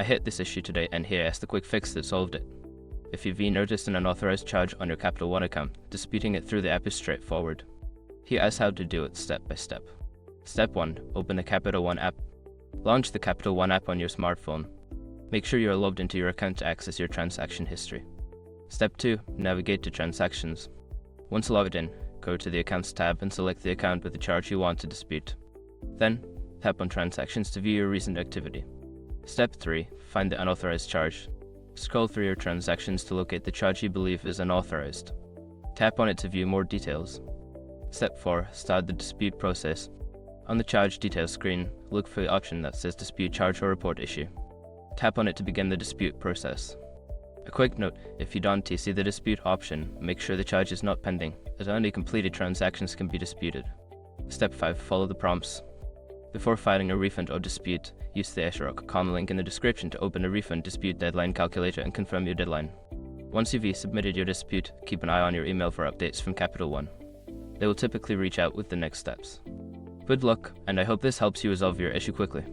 I hit this issue today and here is the quick fix that solved it. If you've noticed an unauthorized charge on your Capital One account, disputing it through the app is straightforward. Here is how to do it step by step. Step 1. Open the Capital One app. Launch the Capital One app on your smartphone. Make sure you are logged into your account to access your transaction history. Step 2. Navigate to Transactions. Once logged in, go to the Accounts tab and select the account with the charge you want to dispute. Then, tap on Transactions to view your recent activity. Step 3. Find the unauthorized charge. Scroll through your transactions to locate the charge you believe is unauthorized. Tap on it to view more details. Step 4. Start the dispute process. On the charge details screen, look for the option that says Dispute Charge or Report Issue. Tap on it to begin the dispute process. A quick note, if you don't see the dispute option, make sure the charge is not pending, as only completed transactions can be disputed. Step 5. Follow the prompts. Before filing a refund or dispute, use the *com link in the description to open a refund dispute deadline calculator and confirm your deadline. Once you've submitted your dispute, keep an eye on your email for updates from Capital One. They will typically reach out with the next steps. Good luck, and I hope this helps you resolve your issue quickly.